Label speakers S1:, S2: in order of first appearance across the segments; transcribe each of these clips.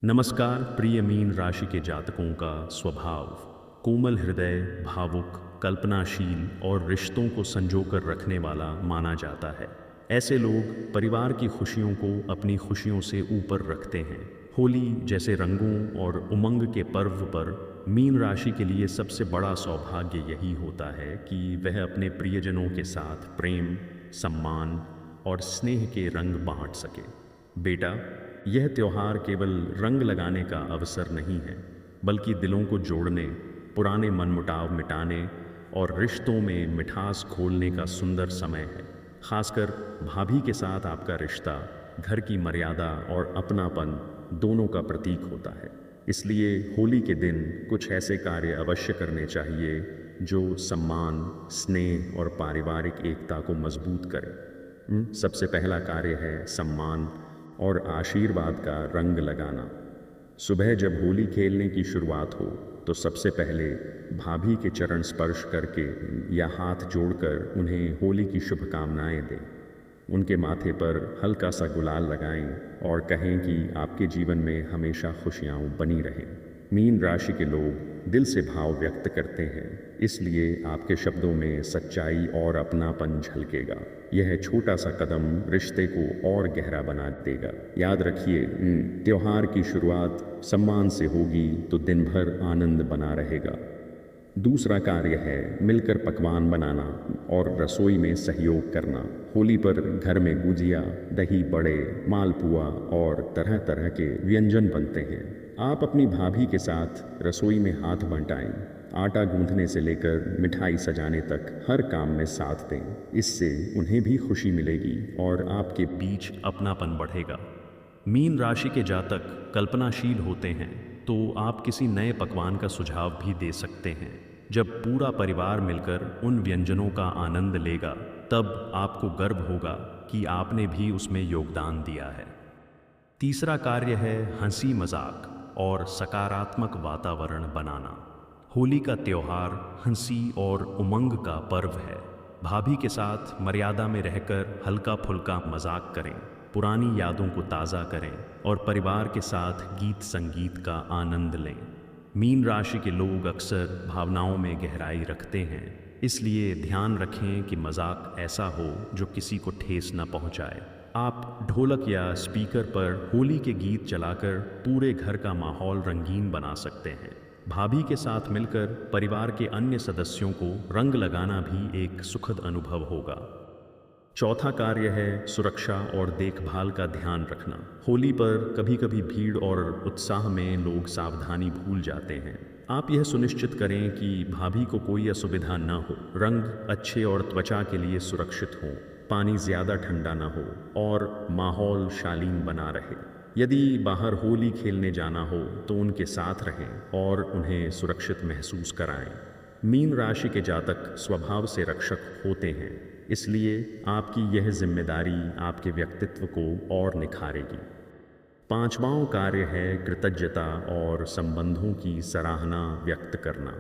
S1: नमस्कार प्रिय मीन राशि के जातकों का स्वभाव कोमल हृदय, भावुक, कल्पनाशील और रिश्तों को संजोकर रखने वाला माना जाता है। ऐसे लोग परिवार की खुशियों को अपनी खुशियों से ऊपर रखते हैं। होली जैसे रंगों और उमंग के पर्व पर मीन राशि के लिए सबसे बड़ा सौभाग्य यही होता है कि वह अपने प्रियजनों के साथ प्रेम, सम्मान और स्नेह के रंग बांट सके। बेटा, यह त्योहार केवल रंग लगाने का अवसर नहीं है, बल्कि दिलों को जोड़ने, पुराने मनमुटाव मिटाने और रिश्तों में मिठास घोलने का सुंदर समय है। खासकर भाभी के साथ आपका रिश्ता घर की मर्यादा और अपनापन दोनों का प्रतीक होता है। इसलिए होली के दिन कुछ ऐसे कार्य अवश्य करने चाहिए जो सम्मान, स्नेह और पारिवारिक एकता को मजबूत करें। सबसे पहला कार्य है सम्मान और आशीर्वाद का रंग लगाना। सुबह जब होली खेलने की शुरुआत हो तो सबसे पहले भाभी के चरण स्पर्श करके या हाथ जोड़कर उन्हें होली की शुभकामनाएं दें। उनके माथे पर हल्का सा गुलाल लगाएं और कहें कि आपके जीवन में हमेशा खुशियाँ बनी रहें। मीन राशि के लोग दिल से भाव व्यक्त करते हैं, इसलिए आपके शब्दों में सच्चाई और अपनापन झलकेगा। यह छोटा सा कदम रिश्ते को और गहरा बना देगा। याद रखिए, त्योहार की शुरुआत सम्मान से होगी तो दिन भर आनंद बना रहेगा। दूसरा कार्य है मिलकर पकवान बनाना और रसोई में सहयोग करना। होली पर घर में गुजिया, दही बड़े, मालपुआ और तरह तरह के व्यंजन बनते हैं। आप अपनी भाभी के साथ रसोई में हाथ बंटाएं। आटा गूंथने से लेकर मिठाई सजाने तक हर काम में साथ दें। इससे उन्हें भी खुशी मिलेगी और आपके बीच अपनापन बढ़ेगा। मीन राशि के जातक कल्पनाशील होते हैं, तो आप किसी नए पकवान का सुझाव भी दे सकते हैं। जब पूरा परिवार मिलकर उन व्यंजनों का आनंद लेगा, तब आपको गर्व होगा कि आपने भी उसमें योगदान दिया है। तीसरा कार्य है हंसी मजाक और सकारात्मक वातावरण बनाना। होली का त्योहार हंसी और उमंग का पर्व है। भाभी के साथ मर्यादा में रहकर हल्का फुल्का मजाक करें, पुरानी यादों को ताज़ा करें और परिवार के साथ गीत संगीत का आनंद लें। मीन राशि के लोग अक्सर भावनाओं में गहराई रखते हैं, इसलिए ध्यान रखें कि मजाक ऐसा हो जो किसी को ठेस न पहुंचाए। आप ढोलक या स्पीकर पर होली के गीत चलाकर पूरे घर का माहौल रंगीन बना सकते हैं। भाभी के साथ मिलकर परिवार के अन्य सदस्यों को रंग लगाना भी एक सुखद अनुभव होगा। चौथा कार्य है सुरक्षा और देखभाल का ध्यान रखना। होली पर कभी कभी भीड़ और उत्साह में लोग सावधानी भूल जाते हैं। आप यह सुनिश्चित करें कि भाभी को कोई असुविधा न हो, रंग अच्छे और त्वचा के लिए सुरक्षित हों, पानी ज़्यादा ठंडा न हो और माहौल शालीन बना रहे। यदि बाहर होली खेलने जाना हो तो उनके साथ रहें और उन्हें सुरक्षित महसूस कराएं। मीन राशि के जातक स्वभाव से रक्षक होते हैं, इसलिए आपकी यह जिम्मेदारी आपके व्यक्तित्व को और निखारेगी। पांचवां कार्य है कृतज्ञता और संबंधों की सराहना व्यक्त करना।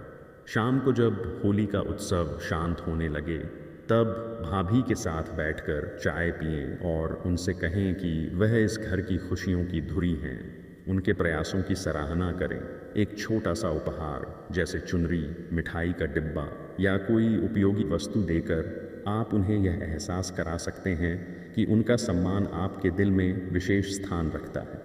S1: शाम को जब होली का उत्सव शांत होने लगे, तब भाभी के साथ बैठकर चाय पिएं और उनसे कहें कि वह इस घर की खुशियों की धुरी हैं। उनके प्रयासों की सराहना करें। एक छोटा सा उपहार जैसे चुनरी, मिठाई का डिब्बा या कोई उपयोगी वस्तु देकर आप उन्हें यह एहसास करा सकते हैं कि उनका सम्मान आपके दिल में विशेष स्थान रखता है।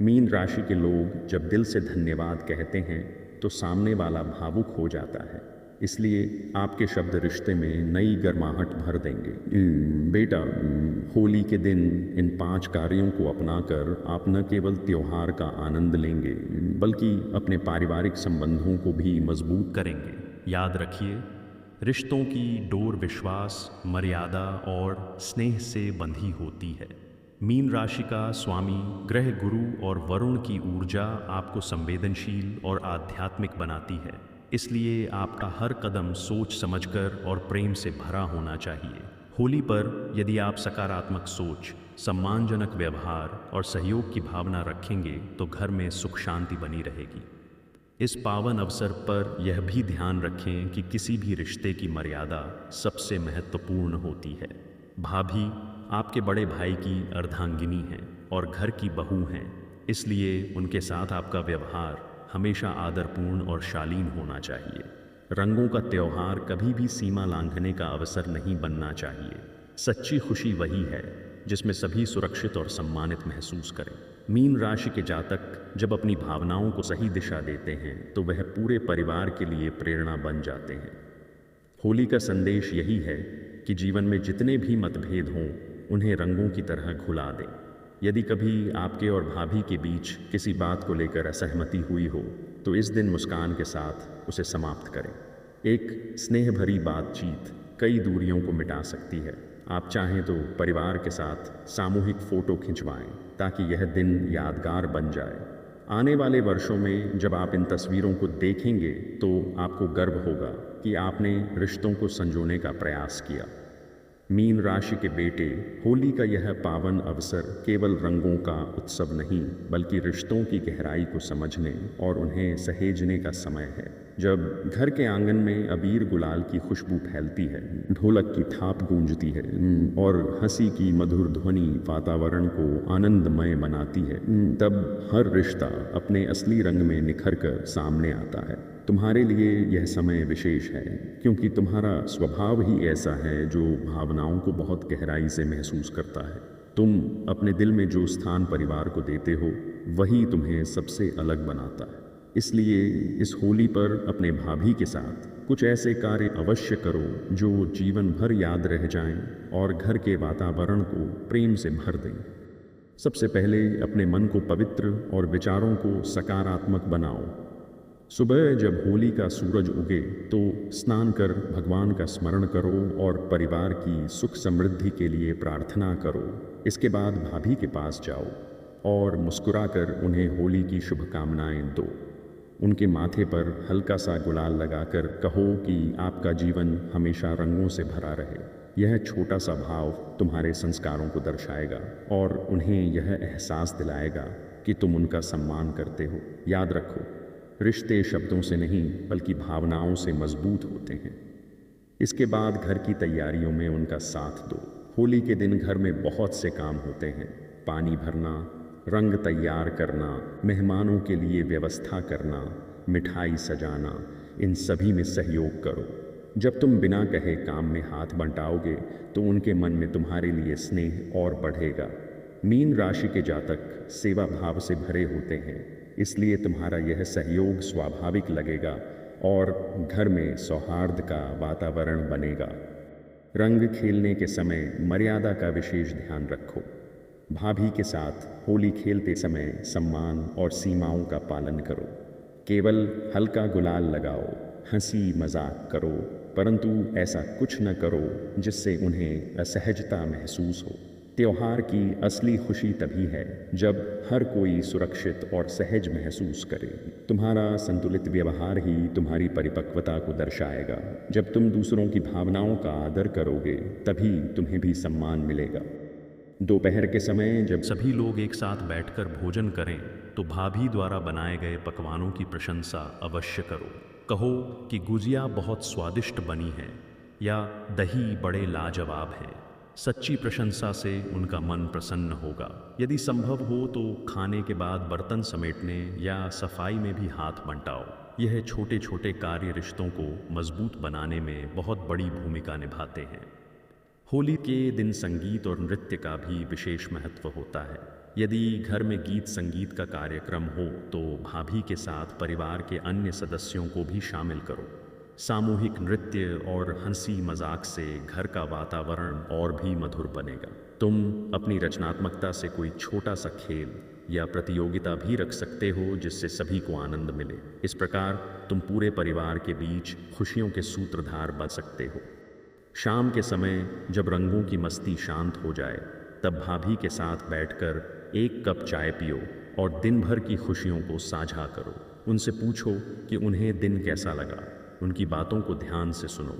S1: मीन राशि के लोग जब दिल से धन्यवाद कहते हैं तो सामने वाला भावुक हो जाता है, इसलिए आपके शब्द रिश्ते में नई गर्माहट भर देंगे। बेटा, होली के दिन इन 5 कार्यों को अपनाकर आप न केवल त्योहार का आनंद लेंगे, बल्कि अपने पारिवारिक संबंधों को भी मजबूत करेंगे। याद रखिए, रिश्तों की डोर विश्वास, मर्यादा और स्नेह से बंधी होती है। मीन राशि का स्वामी ग्रह गुरु और वरुण की ऊर्जा आपको संवेदनशील और आध्यात्मिक बनाती है, इसलिए आपका हर कदम सोच समझकर और प्रेम से भरा होना चाहिए। होली पर यदि आप सकारात्मक सोच, सम्मानजनक व्यवहार और सहयोग की भावना रखेंगे तो घर में सुख शांति बनी रहेगी। इस पावन अवसर पर यह भी ध्यान रखें कि किसी भी रिश्ते की मर्यादा सबसे महत्वपूर्ण होती है। भाभी आपके बड़े भाई की अर्धांगिनी हैं और घर की बहू हैं, इसलिए उनके साथ आपका व्यवहार हमेशा आदरपूर्ण और शालीन होना चाहिए। रंगों का त्योहार कभी भी सीमा लांघने का अवसर नहीं बनना चाहिए। सच्ची खुशी वही है जिसमें सभी सुरक्षित और सम्मानित महसूस करें। मीन राशि के जातक जब अपनी भावनाओं को सही दिशा देते हैं तो वह पूरे परिवार के लिए प्रेरणा बन जाते हैं। होली का संदेश यही है कि जीवन में जितने भी मतभेद हों उन्हें रंगों की तरह घुला दें। यदि कभी आपके और भाभी के बीच किसी बात को लेकर असहमति हुई हो तो इस दिन मुस्कान के साथ उसे समाप्त करें। एक स्नेह भरी बातचीत कई दूरियों को मिटा सकती है। आप चाहें तो परिवार के साथ सामूहिक फ़ोटो खिंचवाएं ताकि यह दिन यादगार बन जाए। आने वाले वर्षों में जब आप इन तस्वीरों को देखेंगे तो आपको गर्व होगा कि आपने रिश्तों को संजोने का प्रयास किया। मीन राशि के बेटे, होली का यह पावन अवसर केवल रंगों का उत्सव नहीं बल्कि रिश्तों की गहराई को समझने और उन्हें सहेजने का समय है। जब घर के आंगन में अबीर गुलाल की खुशबू फैलती है, ढोलक की थाप गूंजती है और हंसी की मधुर ध्वनि वातावरण को आनंदमय बनाती है, तब हर रिश्ता अपने असली रंग में निखर कर सामने आता है। तुम्हारे लिए यह समय विशेष है क्योंकि तुम्हारा स्वभाव ही ऐसा है जो भावनाओं को बहुत गहराई से महसूस करता है। तुम अपने दिल में जो स्थान परिवार को देते हो वही तुम्हें सबसे अलग बनाता है। इसलिए इस होली पर अपने भाभी के साथ कुछ ऐसे कार्य अवश्य करो जो जीवन भर याद रह जाएं और घर के वातावरण को प्रेम से भर दें। सबसे पहले अपने मन को पवित्र और विचारों को सकारात्मक बनाओ। सुबह जब होली का सूरज उगे तो स्नान कर भगवान का स्मरण करो और परिवार की सुख समृद्धि के लिए प्रार्थना करो। इसके बाद भाभी के पास जाओ और मुस्कुराकर उन्हें होली की शुभकामनाएं दो। उनके माथे पर हल्का सा गुलाल लगाकर कहो कि आपका जीवन हमेशा रंगों से भरा रहे। यह छोटा सा भाव तुम्हारे संस्कारों को दर्शाएगा और उन्हें यह एहसास दिलाएगा कि तुम उनका सम्मान करते हो। याद रखो, रिश्ते शब्दों से नहीं बल्कि भावनाओं से मजबूत होते हैं। इसके बाद घर की तैयारियों में उनका साथ दो। होली के दिन घर में बहुत से काम होते हैं। पानी भरना, रंग तैयार करना, मेहमानों के लिए व्यवस्था करना, मिठाई सजाना, इन सभी में सहयोग करो। जब तुम बिना कहे काम में हाथ बंटाओगे तो उनके मन में तुम्हारे लिए स्नेह और बढ़ेगा। मीन राशि के जातक सेवा भाव से भरे होते हैं, इसलिए तुम्हारा यह सहयोग स्वाभाविक लगेगा और घर में सौहार्द का वातावरण बनेगा। रंग खेलने के समय मर्यादा का विशेष ध्यान रखो। भाभी के साथ होली खेलते समय सम्मान और सीमाओं का पालन करो। केवल हल्का गुलाल लगाओ, हंसी मजाक करो, परंतु ऐसा कुछ न करो जिससे उन्हें असहजता महसूस हो। त्योहार की असली खुशी तभी है जब हर कोई सुरक्षित और सहज महसूस करे। तुम्हारा संतुलित व्यवहार ही तुम्हारी परिपक्वता को दर्शाएगा। जब तुम दूसरों की भावनाओं का आदर करोगे तभी तुम्हें भी सम्मान मिलेगा। दोपहर के समय जब सभी लोग एक साथ बैठकर भोजन करें तो भाभी द्वारा बनाए गए पकवानों की प्रशंसा अवश्य करो। कहो कि गुजिया बहुत स्वादिष्ट बनी है या दही बड़े लाजवाब है। सच्ची प्रशंसा से उनका मन प्रसन्न होगा। यदि संभव हो तो खाने के बाद बर्तन समेटने या सफाई में भी हाथ बंटाओ। यह छोटे छोटे कार्य रिश्तों को मजबूत बनाने में बहुत बड़ी भूमिका निभाते हैं। होली के दिन संगीत और नृत्य का भी विशेष महत्व होता है। यदि घर में गीत संगीत का कार्यक्रम हो तो भाभी के साथ परिवार के अन्य सदस्यों को भी शामिल करो। सामूहिक नृत्य और हंसी मजाक से घर का वातावरण और भी मधुर बनेगा। तुम अपनी रचनात्मकता से कोई छोटा सा खेल या प्रतियोगिता भी रख सकते हो जिससे सभी को आनंद मिले। इस प्रकार तुम पूरे परिवार के बीच खुशियों के सूत्रधार बन सकते हो। शाम के समय जब रंगों की मस्ती शांत हो जाए तब भाभी के साथ बैठकर एक कप चाय पियो और दिन भर की खुशियों को साझा करो। उनसे पूछो कि उन्हें दिन कैसा लगा। उनकी बातों को ध्यान से सुनो।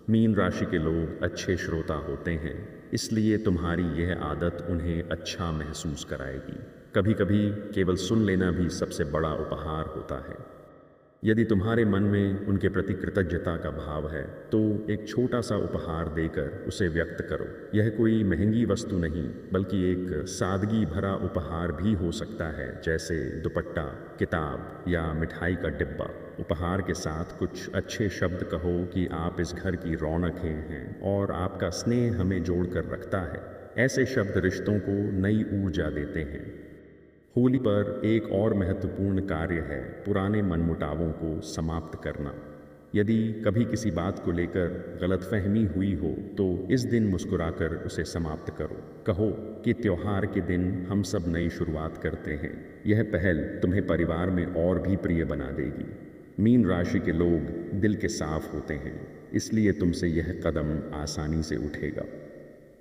S1: मीन राशि के लोग अच्छे श्रोता होते हैं, इसलिए तुम्हारी यह आदत उन्हें अच्छा महसूस कराएगी। कभी कभी केवल सुन लेना भी सबसे बड़ा उपहार होता है। यदि तुम्हारे मन में उनके प्रति कृतज्ञता का भाव है तो एक छोटा सा उपहार देकर उसे व्यक्त करो। यह कोई महंगी वस्तु नहीं बल्कि एक सादगी भरा उपहार भी हो सकता है, जैसे दुपट्टा, किताब या मिठाई का डिब्बा। उपहार के साथ कुछ अच्छे शब्द कहो कि आप इस घर की रौनक हैं और आपका स्नेह हमें जोड़कर रखता है। ऐसे शब्द रिश्तों को नई ऊर्जा देते हैं। होली पर एक और महत्वपूर्ण कार्य है पुराने मनमुटावों को समाप्त करना। यदि कभी किसी बात को लेकर गलतफहमी हुई हो तो इस दिन मुस्कुराकर उसे समाप्त करो। कहो कि त्योहार के दिन हम सब नई शुरुआत करते हैं। यह पहल तुम्हें परिवार में और भी प्रिय बना देगी। मीन राशि के लोग दिल के साफ होते हैं, इसलिए तुमसे यह कदम आसानी से उठेगा।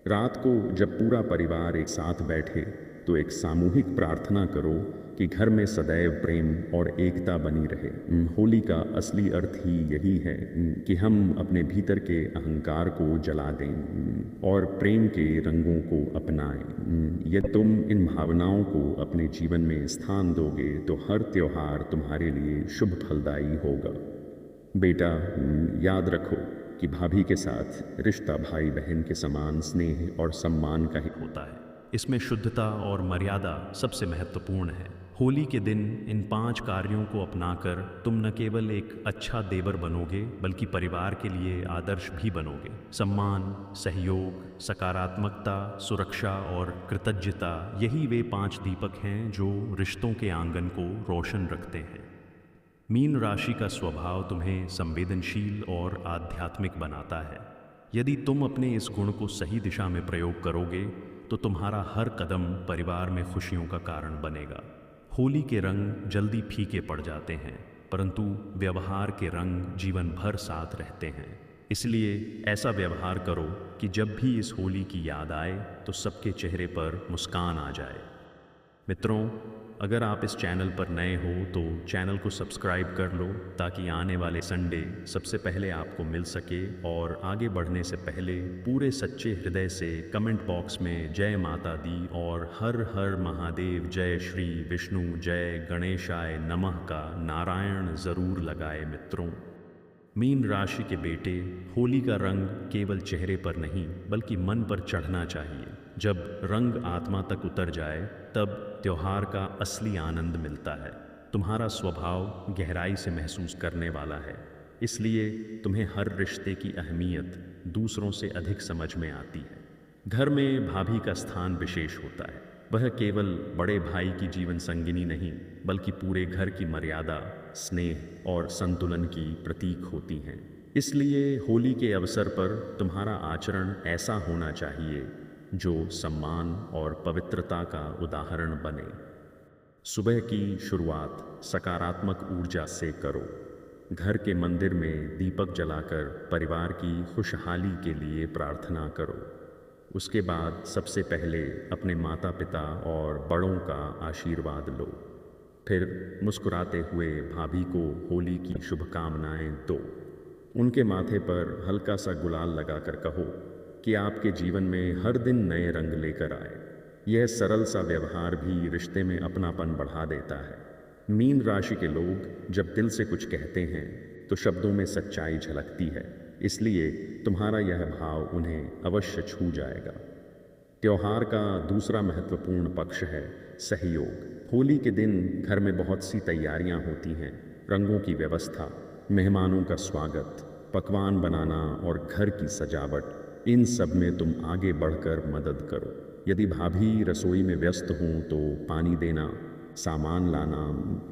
S1: रात को जब पूरा परिवार एक साथ बैठे तो एक सामूहिक प्रार्थना करो कि घर में सदैव प्रेम और एकता बनी रहे। होली का असली अर्थ ही यही है कि हम अपने भीतर के अहंकार को जला दें और प्रेम के रंगों को अपनाएं। यदि तुम इन भावनाओं को अपने जीवन में स्थान दोगे तो हर त्योहार तुम्हारे लिए शुभ फलदायी होगा। बेटा, याद रखो कि भाभी के साथ रिश्ता भाई बहन के समान स्नेह और सम्मान का ही होता है। इसमें शुद्धता और मर्यादा सबसे महत्वपूर्ण है। होली के दिन इन 5 कार्यों को अपनाकर तुम न केवल एक अच्छा देवर बनोगे बल्कि परिवार के लिए आदर्श भी बनोगे। सम्मान, सहयोग, सकारात्मकता, सुरक्षा और कृतज्ञता, यही वे 5 दीपक हैं जो रिश्तों के आंगन को रोशन रखते हैं। मीन राशि का स्वभाव तुम्हें संवेदनशील और आध्यात्मिक बनाता है। यदि तुम अपने इस गुण को सही दिशा में प्रयोग करोगे तो तुम्हारा हर कदम परिवार में खुशियों का कारण बनेगा। होली के रंग जल्दी फीके पड़ जाते हैं, परंतु व्यवहार के रंग जीवन भर साथ रहते हैं। इसलिए ऐसा व्यवहार करो कि जब भी इस होली की याद आए तो सबके चेहरे पर मुस्कान आ जाए। मित्रों, अगर आप इस चैनल पर नए हो तो चैनल को सब्सक्राइब कर लो ताकि आने वाले संडे सबसे पहले आपको मिल सके। और आगे बढ़ने से पहले पूरे सच्चे हृदय से कमेंट बॉक्स में जय माता दी और हर हर महादेव, जय श्री विष्णु, जय गणेशाय नमः का नारायण ज़रूर लगाए। मित्रों, मीन राशि के बेटे, होली का रंग केवल चेहरे पर नहीं बल्कि मन पर चढ़ना चाहिए। जब रंग आत्मा तक उतर जाए तब त्योहार का असली आनंद मिलता है। तुम्हारा स्वभाव गहराई से महसूस करने वाला है, इसलिए तुम्हें हर रिश्ते की अहमियत दूसरों से अधिक समझ में आती है। घर में भाभी का स्थान विशेष होता है। वह केवल बड़े भाई की जीवन संगिनी नहीं बल्कि पूरे घर की मर्यादा, स्नेह और संतुलन की प्रतीक होती हैं। इसलिए होली के अवसर पर तुम्हारा आचरण ऐसा होना चाहिए जो सम्मान और पवित्रता का उदाहरण बने। सुबह की शुरुआत सकारात्मक ऊर्जा से करो। घर के मंदिर में दीपक जलाकर परिवार की खुशहाली के लिए प्रार्थना करो। उसके बाद सबसे पहले अपने माता पिता और बड़ों का आशीर्वाद लो। फिर मुस्कुराते हुए भाभी को होली की शुभकामनाएं दो। उनके माथे पर हल्का सा गुलाल लगाकर कहो कि आपके जीवन में हर दिन नए रंग लेकर आए। यह सरल सा व्यवहार भी रिश्ते में अपनापन बढ़ा देता है। मीन राशि के लोग जब दिल से कुछ कहते हैं तो शब्दों में सच्चाई झलकती है, इसलिए तुम्हारा यह भाव उन्हें अवश्य छू जाएगा। त्योहार का दूसरा महत्वपूर्ण पक्ष है सहयोग। होली के दिन घर में बहुत सी तैयारियां होती हैं। रंगों की व्यवस्था, मेहमानों का स्वागत, पकवान बनाना और घर की सजावट, इन सब में तुम आगे बढ़कर मदद करो। यदि भाभी रसोई में व्यस्त हों तो पानी देना, सामान लाना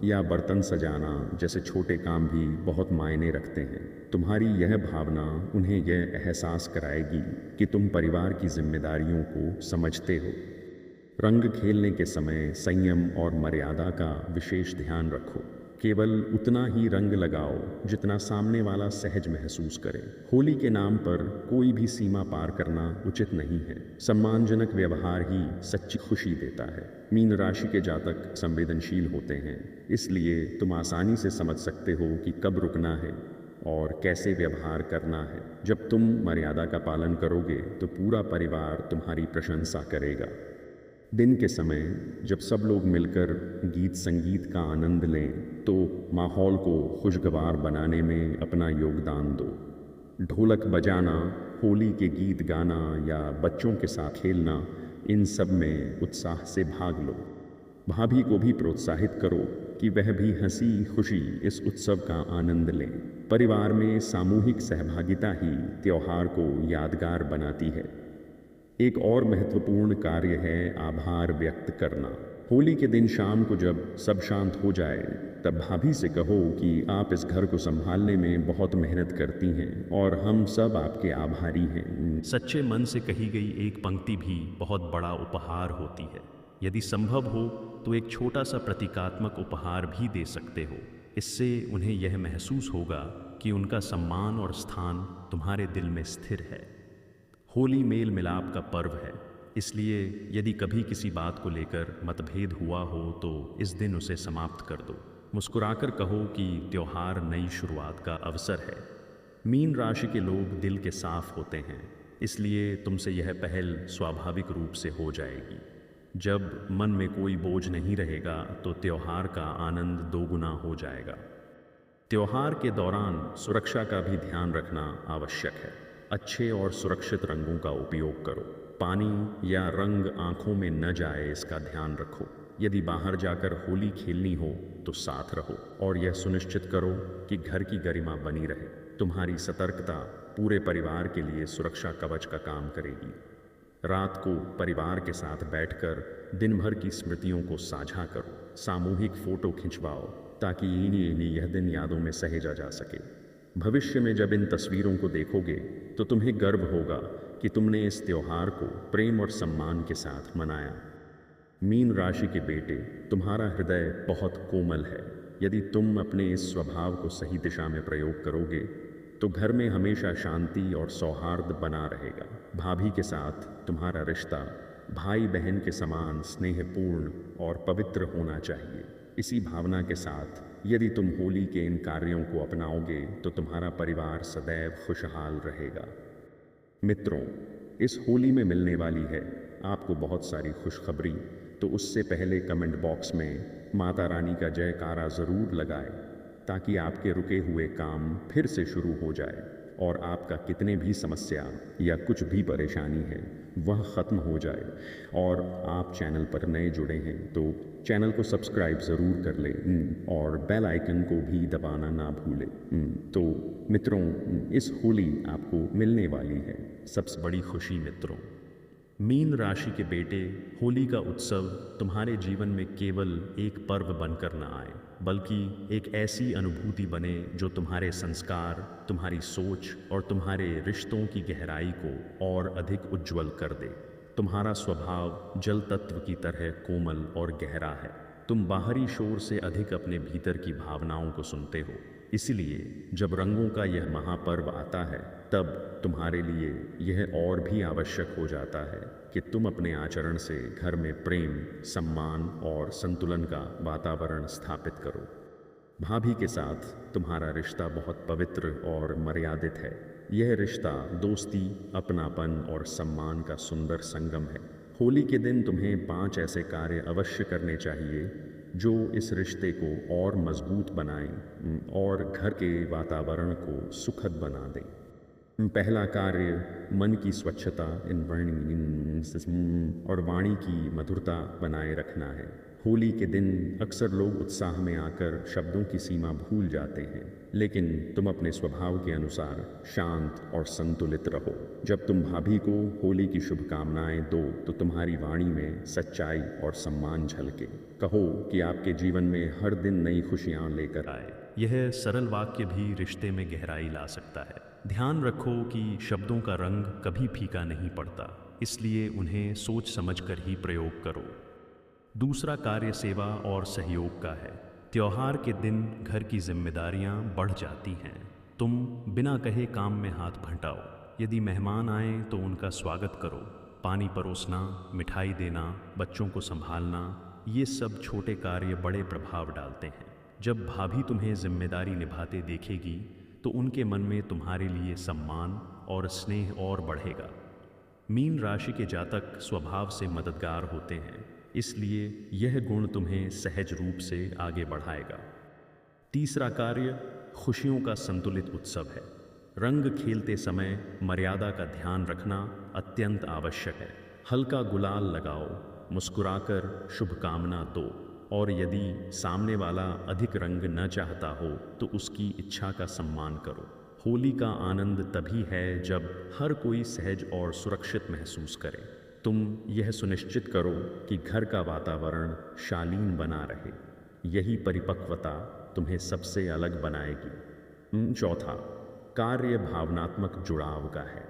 S1: या बर्तन सजाना जैसे छोटे काम भी बहुत मायने रखते हैं। तुम्हारी यह भावना उन्हें यह एहसास कराएगी कि तुम परिवार की जिम्मेदारियों को समझते हो। रंग खेलने के समय संयम और मर्यादा का विशेष ध्यान रखो। केवल उतना ही रंग लगाओ जितना सामने वाला सहज महसूस करे। होली के नाम पर कोई भी सीमा पार करना उचित नहीं है। सम्मानजनक व्यवहार ही सच्ची खुशी देता है। मीन राशि के जातक संवेदनशील होते हैं, इसलिए तुम आसानी से समझ सकते हो कि कब रुकना है और कैसे व्यवहार करना है। जब तुम मर्यादा का पालन करोगे तो पूरा परिवार तुम्हारी प्रशंसा करेगा। दिन के समय जब सब लोग मिलकर गीत संगीत का आनंद लें तो माहौल को खुशगवार बनाने में अपना योगदान दो। ढोलक बजाना, होली के गीत गाना या बच्चों के साथ खेलना, इन सब में उत्साह से भाग लो। भाभी को भी प्रोत्साहित करो कि वह भी हंसी खुशी इस उत्सव का आनंद लें। परिवार में सामूहिक सहभागिता ही त्योहार को यादगार बनाती है। एक और महत्वपूर्ण कार्य है आभार व्यक्त करना। होली के दिन शाम को जब सब शांत हो जाए तब भाभी से कहो कि आप इस घर को संभालने में बहुत मेहनत करती हैं और हम सब आपके आभारी हैं।
S2: सच्चे मन से कही गई एक पंक्ति भी बहुत बड़ा उपहार होती है। यदि संभव हो तो एक छोटा सा प्रतीकात्मक उपहार भी दे सकते हो। इससे उन्हें यह महसूस होगा कि उनका सम्मान और स्थान तुम्हारे दिल में स्थिर है। होली मेल मिलाप का पर्व है, इसलिए यदि कभी किसी बात को लेकर मतभेद हुआ हो तो इस दिन उसे समाप्त कर दो। मुस्कुराकर कहो कि त्योहार नई शुरुआत का अवसर है। मीन राशि के लोग दिल के साफ होते हैं, इसलिए तुमसे यह पहल स्वाभाविक रूप से हो जाएगी। जब मन में कोई बोझ नहीं रहेगा तो त्योहार का आनंद दोगुना हो जाएगा। त्योहार के दौरान सुरक्षा का भी ध्यान रखना आवश्यक है। अच्छे और सुरक्षित रंगों का उपयोग करो। पानी या रंग आंखों में न जाए, इसका ध्यान रखो। यदि बाहर जाकर होली खेलनी हो तो साथ रहो और यह सुनिश्चित करो कि घर की गरिमा बनी रहे। तुम्हारी सतर्कता पूरे परिवार के लिए सुरक्षा कवच का काम करेगी। रात को परिवार के साथ बैठकर दिन भर की स्मृतियों को साझा करो। सामूहिक फोटो खिंचवाओ ताकि यह दिन यादों में सहेजा जा सके। भविष्य में जब इन तस्वीरों को देखोगे तो तुम्हें गर्व होगा कि तुमने इस त्योहार को प्रेम और सम्मान के साथ मनाया। मीन राशि के बेटे, तुम्हारा हृदय बहुत कोमल है। यदि तुम अपने इस स्वभाव को सही दिशा में प्रयोग करोगे तो घर में हमेशा शांति और सौहार्द बना रहेगा। भाभी के साथ तुम्हारा रिश्ता भाई बहन के समान स्नेहपूर्ण और पवित्र होना चाहिए। इसी भावना के साथ यदि तुम होली के इन कार्यों को अपनाओगे तो तुम्हारा परिवार सदैव खुशहाल रहेगा। मित्रों, इस होली में मिलने वाली है आपको बहुत सारी खुशखबरी, तो उससे पहले कमेंट बॉक्स में माता रानी का जयकारा ज़रूर लगाएं ताकि आपके रुके हुए काम फिर से शुरू हो जाए और आपका कितने भी समस्या या कुछ भी परेशानी है वह ख़त्म हो जाए। और आप चैनल पर नए जुड़े हैं तो चैनल को सब्सक्राइब ज़रूर कर लें और बेल आइकन को भी दबाना ना भूलें। तो मित्रों, इस होली आपको मिलने वाली है सबसे बड़ी खुशी। मित्रों, मीन राशि के बेटे, होली का उत्सव तुम्हारे जीवन में केवल एक पर्व बनकर न आए बल्कि एक ऐसी अनुभूति बने जो तुम्हारे संस्कार, तुम्हारी सोच और तुम्हारे रिश्तों की गहराई को और अधिक उज्ज्वल कर दे। तुम्हारा स्वभाव जल तत्व की तरह कोमल और गहरा है। तुम बाहरी शोर से अधिक अपने भीतर की भावनाओं को सुनते हो। इसलिए जब रंगों का यह महापर्व आता है तब तुम्हारे लिए यह और भी आवश्यक हो जाता है कि तुम अपने आचरण से घर में प्रेम, सम्मान और संतुलन का वातावरण स्थापित करो। भाभी के साथ तुम्हारा रिश्ता बहुत पवित्र और मर्यादित है। यह रिश्ता दोस्ती, अपनापन और सम्मान का सुंदर संगम है। होली के दिन तुम्हें 5 ऐसे कार्य अवश्य करने चाहिए जो इस रिश्ते को और मजबूत बनाएं और घर के वातावरण को सुखद बना दें। पहला कार्य मन की स्वच्छता और वाणी की मधुरता बनाए रखना है। होली के दिन अक्सर लोग उत्साह में आकर शब्दों की सीमा भूल जाते हैं, लेकिन तुम अपने स्वभाव के अनुसार शांत और संतुलित रहो। जब तुम भाभी को होली की शुभकामनाएं दो तो तुम्हारी वाणी में सच्चाई और सम्मान झलके। कहो कि आपके जीवन में हर दिन नई खुशियां लेकर आए। यह सरल वाक्य भी रिश्ते में गहराई ला सकता है। ध्यान रखो कि शब्दों का रंग कभी फीका नहीं पड़ता, इसलिए उन्हें सोच समझकर ही प्रयोग करो। दूसरा कार्य सेवा और सहयोग का है। त्योहार के दिन घर की जिम्मेदारियां बढ़ जाती हैं। तुम बिना कहे काम में हाथ बंटाओ। यदि मेहमान आए तो उनका स्वागत करो। पानी परोसना, मिठाई देना, बच्चों को संभालना, ये सब छोटे कार्य बड़े प्रभाव डालते हैं। जब भाभी तुम्हें जिम्मेदारी निभाते देखेगी तो उनके मन में तुम्हारे लिए सम्मान और स्नेह और बढ़ेगा। मीन राशि के जातक स्वभाव से मददगार होते हैं, इसलिए यह गुण तुम्हें सहज रूप से आगे बढ़ाएगा। तीसरा कार्य खुशियों का संतुलित उत्सव है। रंग खेलते समय मर्यादा का ध्यान रखना अत्यंत आवश्यक है। हल्का गुलाल लगाओ, मुस्कुराकर शुभकामना दो, और यदि सामने वाला अधिक रंग न चाहता हो तो उसकी इच्छा का सम्मान करो। होली का आनंद तभी है जब हर कोई सहज और सुरक्षित महसूस करे। तुम यह सुनिश्चित करो कि घर का वातावरण शालीन बना रहे। यही परिपक्वता तुम्हें सबसे अलग बनाएगी। चौथा कार्य भावनात्मक जुड़ाव का है।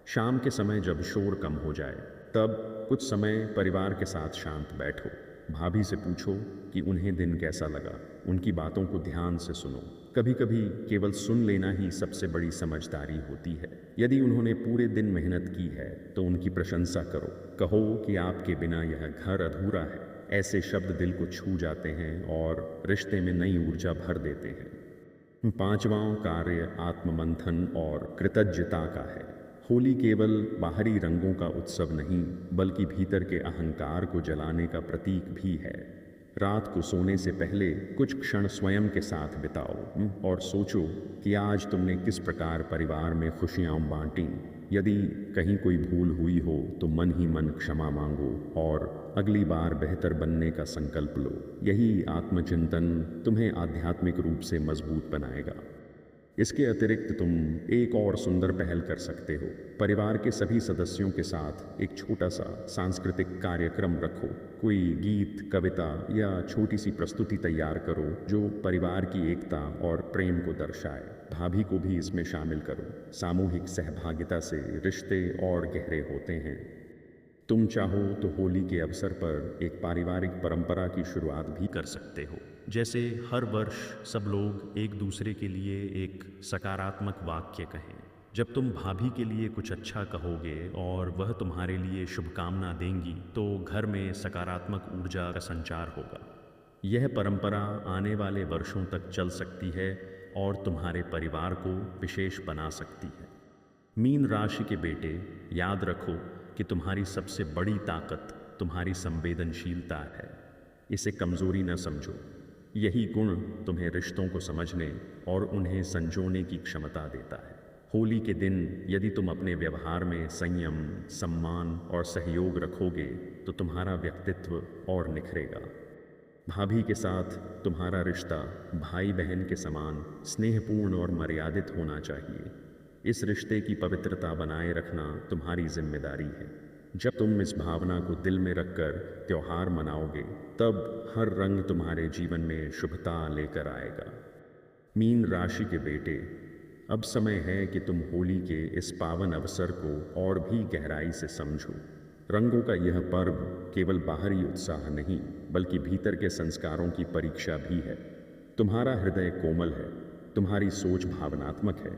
S2: शाम के समय जब शोर कम हो जाए तब कुछ समय परिवार के साथ शांत बैठो। भाभी से पूछो कि उन्हें दिन कैसा लगा। उनकी बातों को ध्यान से सुनो। कभी कभी केवल सुन लेना ही सबसे बड़ी समझदारी होती है। यदि उन्होंने पूरे दिन मेहनत की है तो उनकी प्रशंसा करो। कहो कि आपके बिना यह घर अधूरा है। ऐसे शब्द दिल को छू जाते हैं और रिश्ते में नई ऊर्जा भर देते हैं। पांचवां कार्य आत्ममंथन और कृतज्ञता का है। होली केवल बाहरी रंगों का उत्सव नहीं बल्कि भीतर के अहंकार को जलाने का प्रतीक भी है। रात को सोने से पहले कुछ क्षण स्वयं के साथ बिताओ और सोचो कि आज तुमने किस प्रकार परिवार में खुशियां बांटी। यदि कहीं कोई भूल हुई हो तो मन ही मन क्षमा मांगो और अगली बार बेहतर बनने का संकल्प लो। यही आत्मचिंतन तुम्हें आध्यात्मिक रूप से मजबूत बनाएगा। इसके अतिरिक्त तुम एक और सुंदर पहल कर सकते हो। परिवार के सभी सदस्यों के साथ एक छोटा सा सांस्कृतिक कार्यक्रम रखो। कोई गीत, कविता या छोटी सी प्रस्तुति तैयार करो जो परिवार की एकता और प्रेम को दर्शाए। भाभी को भी इसमें शामिल करो। सामूहिक सहभागिता से रिश्ते और गहरे होते हैं। तुम चाहो तो होली के अवसर पर एक पारिवारिक परंपरा की शुरुआत भी कर सकते हो। जैसे हर वर्ष सब लोग एक दूसरे के लिए एक सकारात्मक वाक्य कहें। जब तुम भाभी के लिए कुछ अच्छा कहोगे और वह तुम्हारे लिए शुभकामना देंगी तो घर में सकारात्मक ऊर्जा का संचार होगा। यह परंपरा आने वाले वर्षों तक चल सकती है और तुम्हारे परिवार को विशेष बना सकती है। मीन राशि के बेटे, याद रखो कि तुम्हारी सबसे बड़ी ताकत तुम्हारी संवेदनशीलता है। इसे कमजोरी न समझो। यही गुण तुम्हें रिश्तों को समझने और उन्हें संजोने की क्षमता देता है। होली के दिन यदि तुम अपने व्यवहार में संयम, सम्मान और सहयोग रखोगे तो तुम्हारा व्यक्तित्व और निखरेगा। भाभी के साथ तुम्हारा रिश्ता भाई बहन के समान स्नेहपूर्ण और मर्यादित होना चाहिए। इस रिश्ते की पवित्रता बनाए रखना तुम्हारी जिम्मेदारी है। जब तुम इस भावना को दिल में रखकर त्योहार मनाओगे तब हर रंग तुम्हारे जीवन में शुभता लेकर आएगा। मीन राशि के बेटे, अब समय है कि तुम होली के इस पावन अवसर को और भी गहराई से समझो। रंगों का यह पर्व केवल बाहरी उत्साह नहीं बल्कि भीतर के संस्कारों की परीक्षा भी है। तुम्हारा हृदय कोमल है, तुम्हारी सोच भावनात्मक है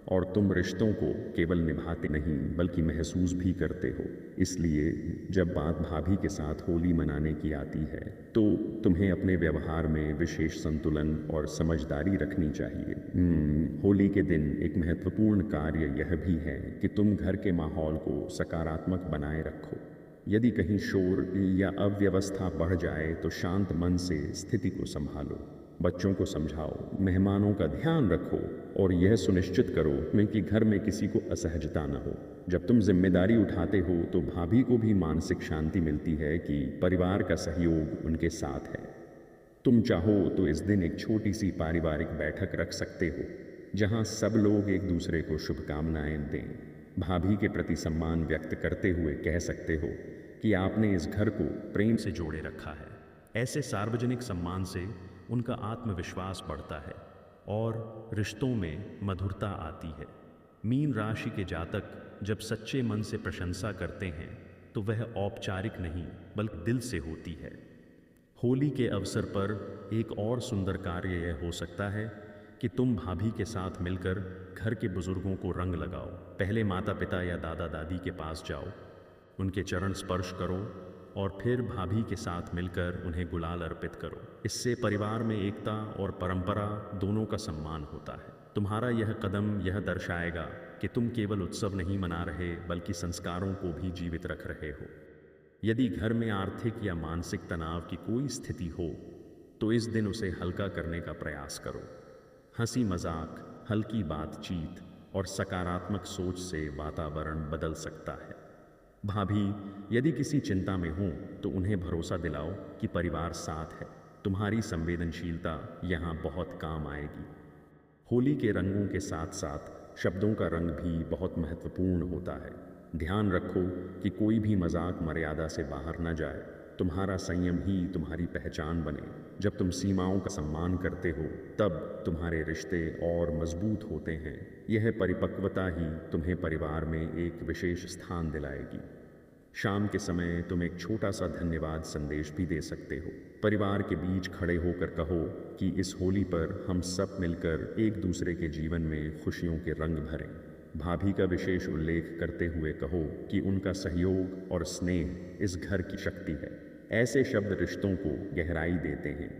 S2: और तुम रिश्तों को केवल निभाते नहीं बल्कि महसूस भी करते हो। इसलिए जब बात भाभी के साथ होली मनाने की आती है तो तुम्हें अपने व्यवहार में विशेष संतुलन और समझदारी रखनी चाहिए। होली के दिन एक महत्वपूर्ण कार्य यह भी है कि तुम घर के माहौल को सकारात्मक बनाए रखो। यदि कहीं शोर या अव्यवस्था बढ़ जाए तो शांत मन से स्थिति को संभालो। बच्चों को समझाओ, मेहमानों का ध्यान रखो और यह सुनिश्चित करो कि घर में किसी को असहजता न हो। जब तुम जिम्मेदारी उठाते हो तो भाभी को भी मानसिक शांति मिलती है कि परिवार का सहयोग उनके साथ है। तुम चाहो तो इस दिन एक छोटी सी पारिवारिक बैठक रख सकते हो जहां सब लोग एक दूसरे को शुभकामनाएं दें। भाभी के प्रति सम्मान व्यक्त करते हुए कह सकते हो कि आपने इस घर को प्रेम से जोड़े रखा है। ऐसे सार्वजनिक सम्मान से उनका आत्मविश्वास बढ़ता है और रिश्तों में मधुरता आती है। मीन राशि के जातक जब सच्चे मन से प्रशंसा करते हैं तो वह औपचारिक नहीं बल्कि दिल से होती है। होली के अवसर पर एक और सुंदर कार्य यह हो सकता है कि तुम भाभी के साथ मिलकर घर के बुजुर्गों को रंग लगाओ। पहले माता पिता या दादा दादी के पास जाओ, उनके चरण स्पर्श करो और फिर भाभी के साथ मिलकर उन्हें गुलाल अर्पित करो। इससे परिवार में एकता और परंपरा दोनों का सम्मान होता है। तुम्हारा यह कदम यह दर्शाएगा कि तुम केवल उत्सव नहीं मना रहे बल्कि संस्कारों को भी जीवित रख रहे हो। यदि घर में आर्थिक या मानसिक तनाव की कोई स्थिति हो तो इस दिन उसे हल्का करने का प्रयास करो। हंसी मजाक, हल्की बातचीत और सकारात्मक सोच से वातावरण बदल सकता है। भाभी, यदि किसी चिंता में हो तो उन्हें भरोसा दिलाओ कि परिवार साथ है। तुम्हारी संवेदनशीलता यहाँ बहुत काम आएगी। होली के रंगों के साथ साथ शब्दों का रंग भी बहुत महत्वपूर्ण होता है। ध्यान रखो कि कोई भी मजाक मर्यादा से बाहर न जाए। तुम्हारा संयम ही तुम्हारी पहचान बने। जब तुम सीमाओं का सम्मान करते हो तब तुम्हारे रिश्ते और मजबूत होते हैं। यह परिपक्वता ही तुम्हें परिवार में एक विशेष स्थान दिलाएगी। शाम के समय तुम एक छोटा सा धन्यवाद संदेश भी दे सकते हो। परिवार के बीच खड़े होकर कहो कि इस होली पर हम सब मिलकर एक दूसरे के जीवन में खुशियों के रंग भरें। भाभी का विशेष उल्लेख करते हुए कहो कि उनका सहयोग और स्नेह इस घर की शक्ति है। ऐसे शब्द रिश्तों को गहराई देते हैं।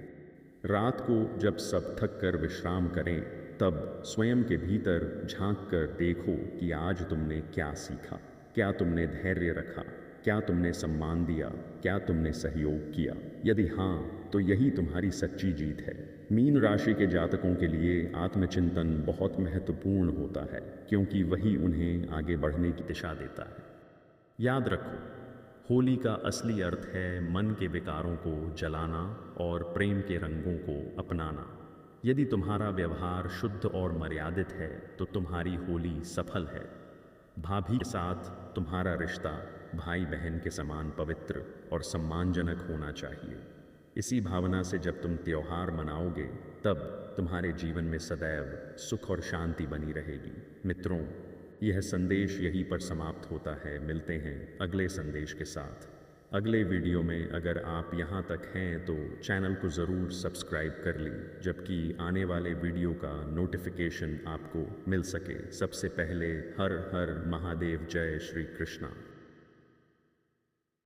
S2: रात को जब सब थक कर विश्राम करें तब स्वयं के भीतर झांक कर देखो कि आज तुमने क्या सीखा। क्या तुमने धैर्य रखा? क्या तुमने सम्मान दिया? क्या तुमने सहयोग किया? यदि हाँ, तो यही तुम्हारी सच्ची जीत है। मीन राशि के जातकों के लिए आत्मचिंतन बहुत महत्वपूर्ण होता है क्योंकि वही उन्हें आगे बढ़ने की दिशा देता है। याद रखो, होली का असली अर्थ है मन के विकारों को जलाना और प्रेम के रंगों को अपनाना। यदि तुम्हारा व्यवहार शुद्ध और मर्यादित है तो तुम्हारी होली सफल है। भाभी के साथ तुम्हारा रिश्ता भाई बहन के समान पवित्र और सम्मानजनक होना चाहिए। इसी भावना से जब तुम त्योहार मनाओगे तब तुम्हारे जीवन में सदैव सुख और शांति बनी रहेगी। मित्रों, यह संदेश यहीं पर समाप्त होता है। मिलते हैं अगले संदेश के साथ। अगले वीडियो में अगर आप यहाँ तक हैं तो चैनल को ज़रूर सब्सक्राइब कर लें, जबकि आने वाले वीडियो का नोटिफिकेशन आपको मिल सके सबसे पहले। हर हर महादेव, जय श्री कृष्णा।